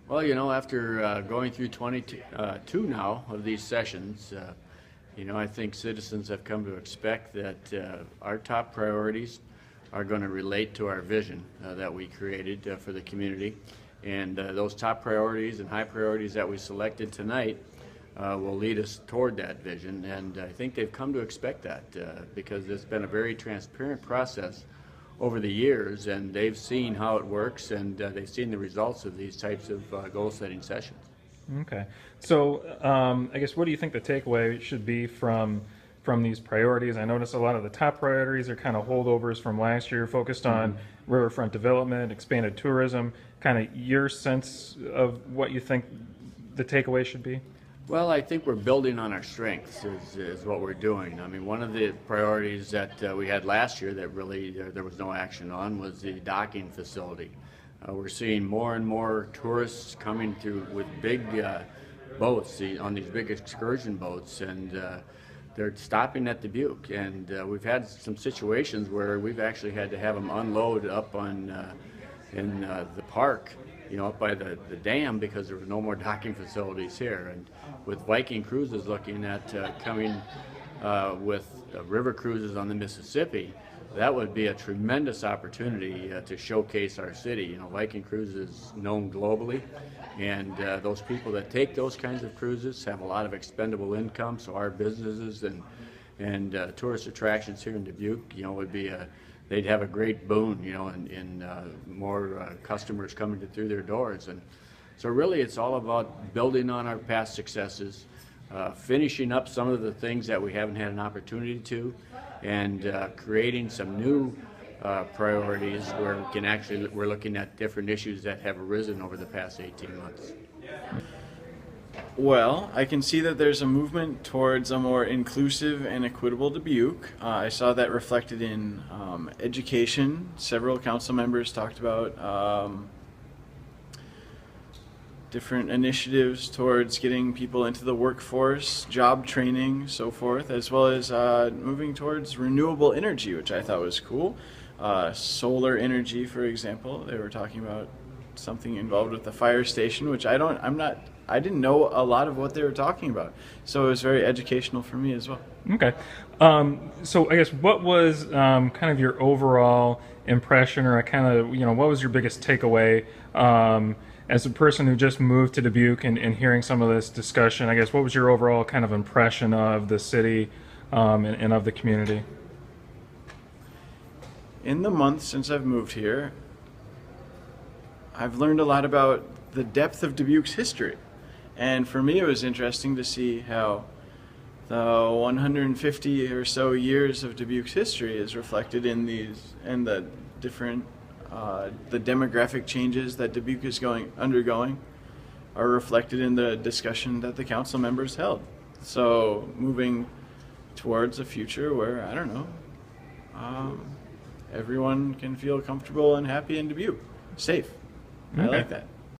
Well, you know, after going through 22 now of these sessions, you know, I think citizens have come to expect that our top priorities are going to relate to our vision that we created for the community. And those top priorities and high priorities that we selected tonight will lead us toward that vision. And I think they've come to expect that because it's been a very transparent process over the years, and they've seen how it works, and they've seen the results of these types of goal-setting sessions. Okay. So I guess what do you think the takeaway should be from these priorities? I notice a lot of the top priorities are kind of holdovers from last year, focused on riverfront development, expanded tourism. Kind of your sense of what you think the takeaway should be? Well, I think we're building on our strengths is what we're doing. I mean, one of the priorities that we had last year that really there was no action on was the docking facility. We're seeing more and more tourists coming through with big boats, on these big excursion boats, and they're stopping at Dubuque. And we've had some situations where we've actually had to have them unload up on in the park, you know, up by the dam, because there were no more docking facilities here. And with Viking Cruises looking at coming with river cruises on the Mississippi, that would be a tremendous opportunity to showcase our city. You know, Viking Cruises is known globally, and those people that take those kinds of cruises have a lot of expendable income, so our businesses and tourist attractions here in Dubuque, you know, would be they'd have a great boon, you know, in more customers coming through their doors. And so really it's all about building on our past successes, finishing up some of the things that we haven't had an opportunity to, and creating some new priorities where we're looking at different issues that have arisen over the past 18 months. Well, I can see that there's a movement towards a more inclusive and equitable Dubuque. I saw that reflected in education. Several council members talked about different initiatives towards getting people into the workforce, job training, so forth, as well as moving towards renewable energy, which I thought was cool. Solar energy, for example. They were talking about something involved with the fire station, which I didn't know a lot of what they were talking about. So it was very educational for me as well. Okay. So I guess what was kind of your overall impression, or kind of, you know, what was your biggest takeaway as a person who just moved to Dubuque and hearing some of this discussion? I guess what was your overall kind of impression of the city and of the community? In the month since I've moved here, I've learned a lot about the depth of Dubuque's history. And for me, it was interesting to see how the 150 or so years of Dubuque's history is reflected in the different the demographic changes that Dubuque is undergoing are reflected in the discussion that the council members held. So moving towards a future where, I don't know, everyone can feel comfortable and happy in Dubuque, safe. Okay. I like that.